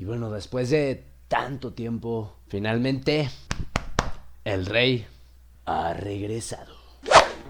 bueno, después de tanto tiempo, finalmente, el rey ha regresado.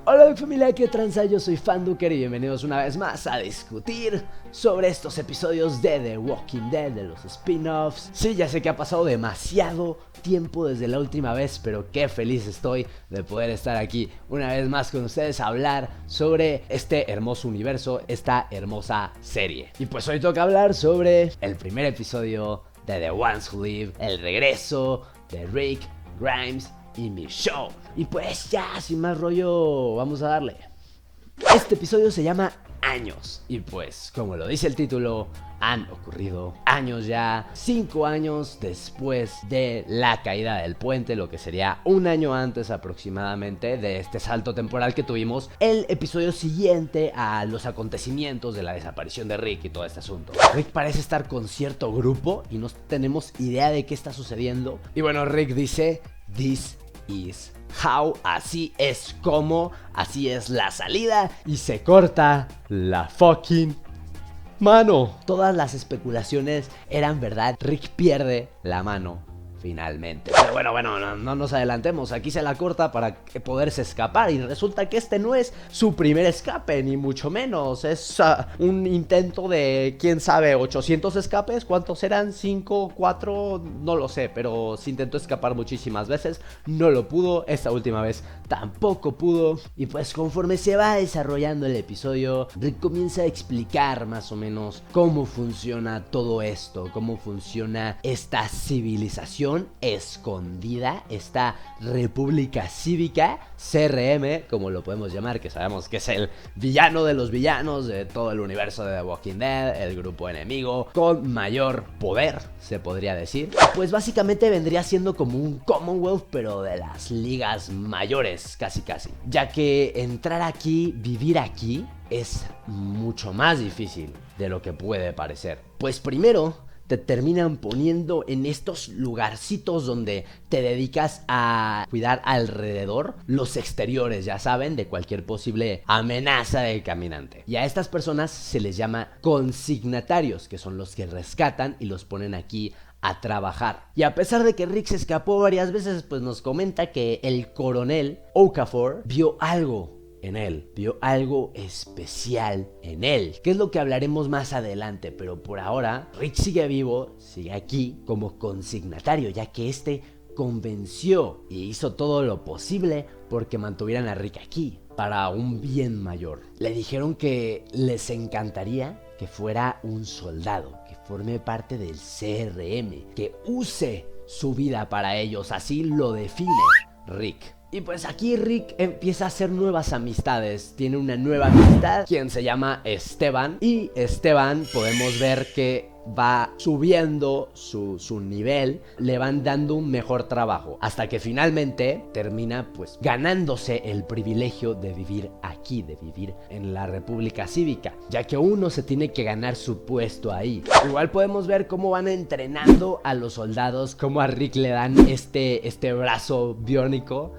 Hola familia, ¿qué tranza? Yo soy Fanduker y bienvenidos una vez más a discutir sobre estos episodios de The Walking Dead, de los spin-offs. Sí, ya sé que ha pasado demasiado tiempo desde la última vez, pero qué feliz estoy de poder estar aquí una vez más con ustedes a hablar sobre este hermoso universo, esta hermosa serie. Y pues hoy toca hablar sobre el primer episodio de The Ones Who Live, el regreso de Rick Grimes y Michonne. Y pues ya, sin más rollo, vamos a darle. Este episodio se llama Años. Y pues, como lo dice el título, han ocurrido años ya. 5 años después de la caída del puente, lo que sería un año antes aproximadamente de este salto temporal que tuvimos, el episodio siguiente a los acontecimientos de la desaparición de Rick y todo este asunto. Rick parece estar con cierto grupo y no tenemos idea de qué está sucediendo. Y bueno, Rick dice: "This is how", así es como, así es la salida, y se corta la fucking mano. Todas las especulaciones eran verdad. Rick pierde la mano finalmente. Pero bueno, no nos adelantemos. Aquí se la corta para poderse escapar. Y resulta que este no es su primer escape, ni mucho menos. Es un intento de, quién sabe, 800 escapes. ¿Cuántos eran? ¿5? ¿4? No lo sé. Pero se intentó escapar muchísimas veces. No lo pudo. Esta última vez tampoco pudo. Y pues conforme se va desarrollando el episodio, Rick comienza a explicar más o menos cómo funciona todo esto. Cómo funciona esta civilización escondida, esta república cívica, CRM, como lo podemos llamar, que sabemos que es el villano de los villanos de todo el universo de The Walking Dead, el grupo enemigo con mayor poder, se podría decir. Pues básicamente vendría siendo como un Commonwealth, pero de las ligas mayores, casi, ya que entrar aquí, vivir aquí, es mucho más difícil de lo que puede parecer. Pues primero te terminan poniendo en estos lugarcitos donde te dedicas a cuidar alrededor los exteriores, ya saben, de cualquier posible amenaza del caminante. Y a estas personas se les llama consignatarios, que son los que rescatan y los ponen aquí a trabajar. Y a pesar de que Rick se escapó varias veces, pues nos comenta que el coronel Okafor vio algo en él, vio algo especial en él, que es lo que hablaremos más adelante. Pero por ahora Rick sigue vivo, sigue aquí como consignatario, ya que este convenció y hizo todo lo posible porque mantuvieran a Rick aquí para un bien mayor. Le dijeron que les encantaría que fuera un soldado, que forme parte del CRM, que use su vida para ellos, así lo define Rick. Y pues aquí Rick empieza a hacer nuevas amistades. Tiene una nueva amistad, quien se llama Esteban. Y Esteban podemos ver que va subiendo su nivel, le van dando un mejor trabajo, hasta que finalmente termina pues ganándose el privilegio de vivir aquí, de vivir en la República Cívica, ya que uno se tiene que ganar su puesto ahí. Igual podemos ver cómo van entrenando a los soldados, cómo a Rick le dan este brazo biónico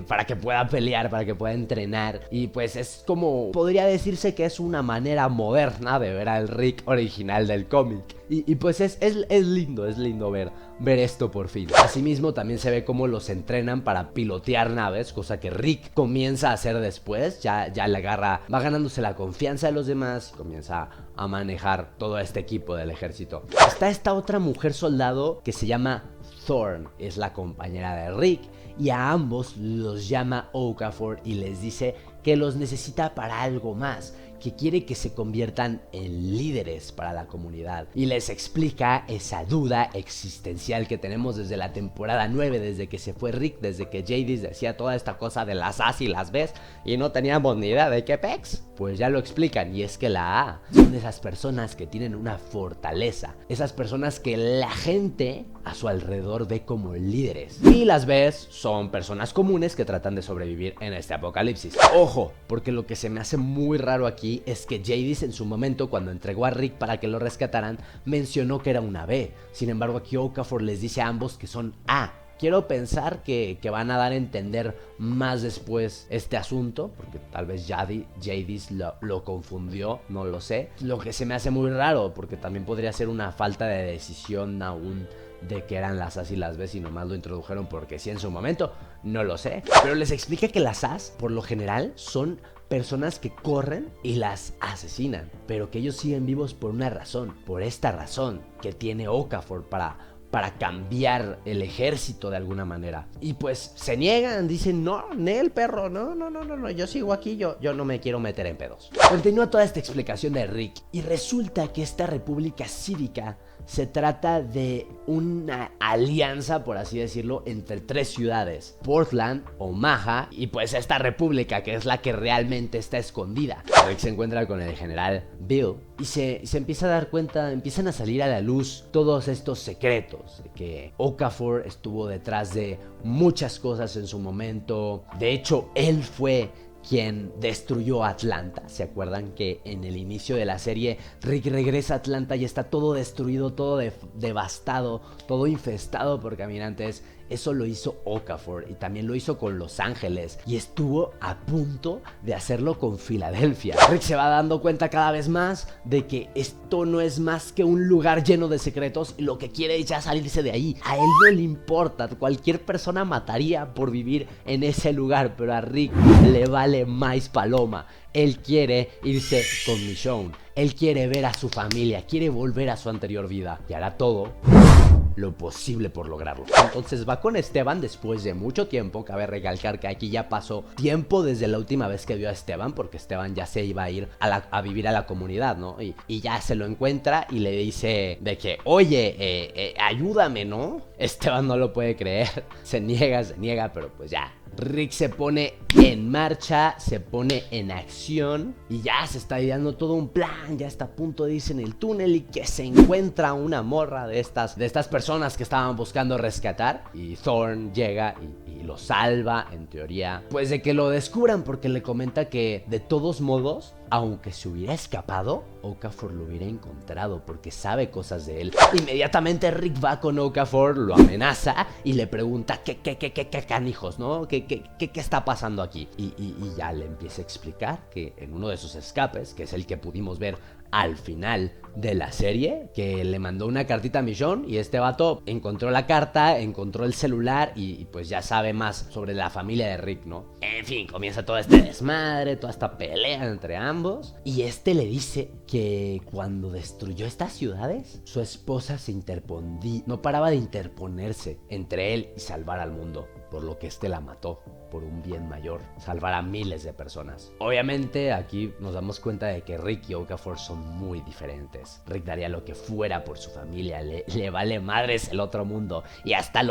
para que pueda pelear, para que pueda entrenar. Y pues es como, podría decirse que es una manera moderna de ver al Rick original del cómic. Y pues es lindo ver esto por fin. Asimismo también se ve cómo los entrenan para pilotear naves, cosa que Rick comienza a hacer después. Ya le agarra, va ganándose la confianza de los demás y comienza a manejar todo este equipo del ejército. Está esta otra mujer soldado que se llama Thorn, es la compañera de Rick, y a ambos los llama Okafor y les dice que los necesita para algo más, que quiere que se conviertan en líderes para la comunidad. Y les explica esa duda existencial que tenemos desde la temporada 9, desde que se fue Rick, desde que Jadis decía toda esta cosa de las A's y las B's y no teníamos ni idea de qué pex. Pues ya lo explican, y es que la A son esas personas que tienen una fortaleza, esas personas que la gente a su alrededor ve como líderes. Y las B's son personas comunes que tratan de sobrevivir en este apocalipsis. Ojo, porque lo que se me hace muy raro aquí es que Jadis en su momento, cuando entregó a Rick para que lo rescataran, mencionó que era una B. Sin embargo, aquí Okafor les dice a ambos que son A, quiero pensar que van a dar a entender más después este asunto, porque tal vez Jadis lo confundió, no lo sé. Lo que se me hace muy raro, porque también podría ser una falta de decisión aún de que eran las As y las Bs y nomás lo introdujeron porque sí en su momento, no lo sé. Pero les explica que las As, por lo general, son personas que corren y las asesinan, pero que ellos siguen vivos por una razón, por esta razón que tiene Okafor para cambiar el ejército de alguna manera. Y pues se niegan, dicen, no, Nel, perro, no, yo sigo aquí, yo no me quiero meter en pedos. Continúa toda esta explicación de Rick y resulta que esta república cívica se trata de una alianza, por así decirlo, entre 3 ciudades: Portland, Omaha y pues esta república que es la que realmente está escondida. Rick se encuentra con el general Bill y se empieza a dar cuenta, empiezan a salir a la luz todos estos secretos, de que Okafor estuvo detrás de muchas cosas en su momento. De hecho, él fue quien destruyó Atlanta. ¿Se acuerdan que en el inicio de la serie Rick regresa a Atlanta y está todo destruido, todo devastado, todo infestado por caminantes? Eso lo hizo Okafor y también lo hizo con Los Ángeles y estuvo a punto de hacerlo con Filadelfia. Rick se va dando cuenta cada vez más de que esto no es más que un lugar lleno de secretos y lo que quiere es ya salirse de ahí. A él no le importa, cualquier persona mataría por vivir en ese lugar, pero a Rick le vale más paloma. Él quiere irse con Michonne, él quiere ver a su familia, quiere volver a su anterior vida y hará todo lo posible por lograrlo. Entonces va con Esteban después de mucho tiempo. Cabe recalcar que aquí ya pasó tiempo desde la última vez que vio a Esteban, porque Esteban ya se iba a ir a vivir a la comunidad, ¿no? Y ya se lo encuentra y le dice de que, oye, ayúdame, ¿no? Esteban no lo puede creer, se niega, pero pues ya. Rick se pone en marcha, se pone en acción y ya se está ideando todo un plan. Ya está a punto de irse en el túnel y que se encuentra una morra de estas personas que estaban buscando rescatar. Y Thorn llega y lo salva, en teoría, pues de que lo descubran, porque le comenta que de todos modos, aunque se hubiera escapado, Okafor lo hubiera encontrado porque sabe cosas de él. Inmediatamente Rick va con Okafor, lo amenaza y le pregunta qué canijos, ¿no? ¿Qué está pasando aquí? Y ya le empieza a explicar que en uno de sus escapes, que es el que pudimos ver al final de la serie, que le mandó una cartita a Michonne y este vato encontró la carta, encontró el celular y pues ya sabe más sobre la familia de Rick, ¿no? En fin, comienza todo este desmadre, toda esta pelea entre ambos y este le dice que cuando destruyó estas ciudades, su esposa no paraba de interponerse entre él y salvar al mundo, por lo que este la mató por un bien mayor, salvar a miles de personas. Obviamente aquí nos damos cuenta de que Rick y Okafor son muy diferentes. Rick daría lo que fuera por su familia, le vale madres el otro mundo y hasta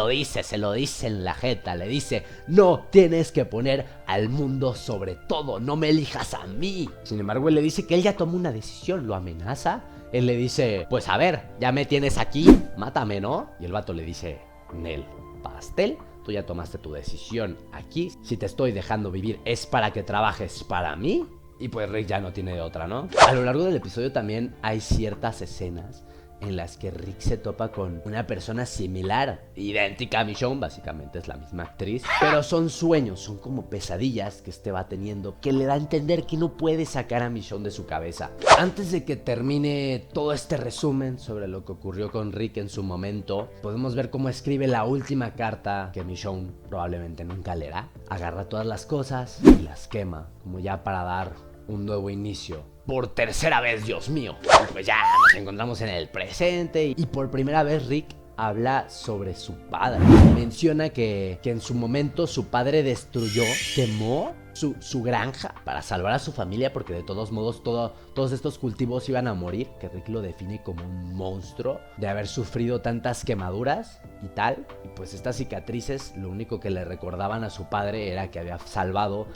se lo dice en la jeta, le dice, no tienes que poner al mundo sobre todo, no me elijas a mí. Sin embargo, él le dice que él ya tomó una decisión, lo amenaza. Él le dice, pues a ver, ya me tienes aquí, mátame, ¿no? Y el vato le dice, Nel, pastel, tú ya tomaste tu decisión aquí. Si te estoy dejando vivir es para que trabajes para mí. Y pues Rick ya no tiene de otra, ¿no? A lo largo del episodio también hay ciertas escenas en las que Rick se topa con una persona similar, idéntica a Michonne, básicamente es la misma actriz, pero son sueños, son como pesadillas que este va teniendo, que le da a entender que no puede sacar a Michonne de su cabeza. Antes de que termine todo este resumen sobre lo que ocurrió con Rick en su momento, podemos ver cómo escribe la última carta que Michonne probablemente nunca leerá. Agarra todas las cosas y las quema, como ya para dar un nuevo inicio. Por tercera vez, Dios mío. Y pues ya nos encontramos en el presente y por primera vez Rick habla sobre su padre. Menciona que en su momento su padre quemó su granja para salvar a su familia, porque de todos modos todos estos cultivos iban a morir, que Rick lo define como un monstruo de haber sufrido tantas quemaduras y tal. Y pues estas cicatrices lo único que le recordaban a su padre era que había salvado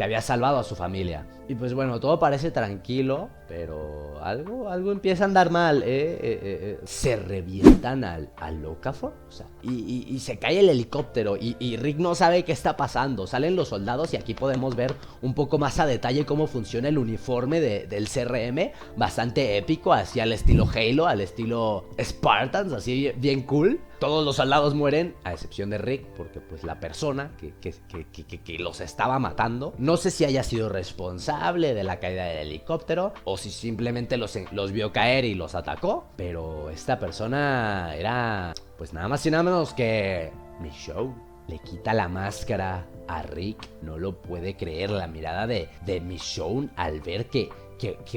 a su familia. Y pues bueno, todo parece tranquilo, pero algo empieza a andar mal, Se revientan al Okafor, o sea, y se cae el helicóptero y Rick no sabe qué está pasando. Salen los soldados y aquí podemos ver un poco más a detalle cómo funciona el uniforme del CRM, bastante épico, así al estilo Halo, al estilo Spartans, así bien cool. Todos los soldados mueren, a excepción de Rick, porque pues la persona que los estaba matando, no sé si haya sido responsable de la caída del helicóptero o si simplemente los vio caer y los atacó, pero esta persona era pues nada más y nada menos que Michonne. Le quita la máscara a Rick, no lo puede creer, la mirada de Michonne al ver que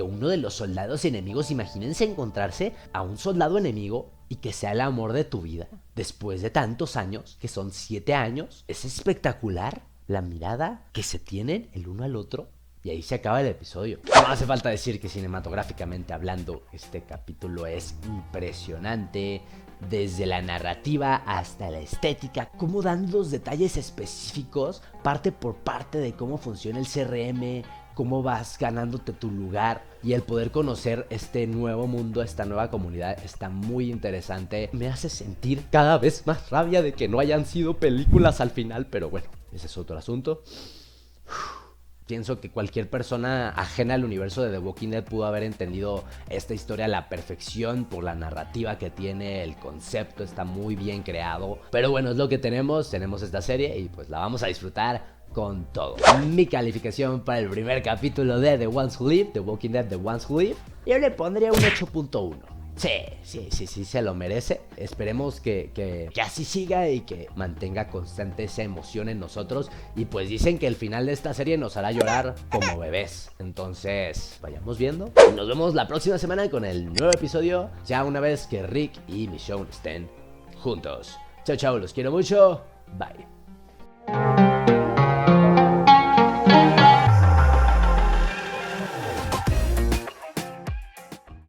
uno de los soldados enemigos, imagínense encontrarse a un soldado enemigo y que sea el amor de tu vida después de tantos años, que son 7 años. Es espectacular la mirada que se tienen el uno al otro. Y ahí se acaba el episodio. No hace falta decir que cinematográficamente hablando, este capítulo es impresionante. Desde la narrativa hasta la estética, cómo dan los detalles específicos, parte por parte de cómo funciona el CRM, cómo vas ganándote tu lugar y el poder conocer este nuevo mundo, esta nueva comunidad, está muy interesante. Me hace sentir cada vez más rabia de que no hayan sido películas al final, pero bueno, ese es otro asunto. Pienso que cualquier persona ajena al universo de The Walking Dead pudo haber entendido esta historia a la perfección por la narrativa que tiene, el concepto está muy bien creado. Pero bueno, es lo que tenemos esta serie y pues la vamos a disfrutar con todo. Mi calificación para el primer capítulo de The Ones Who Live, The Walking Dead The Ones Who Live, yo le pondría un 8.1. Sí, se lo merece. Esperemos que así siga y que mantenga constante esa emoción en nosotros. Y pues dicen que el final de esta serie nos hará llorar como bebés. Entonces, vayamos viendo. Y nos vemos la próxima semana con el nuevo episodio, ya una vez que Rick y Michonne estén juntos. Chao, los quiero mucho. Bye.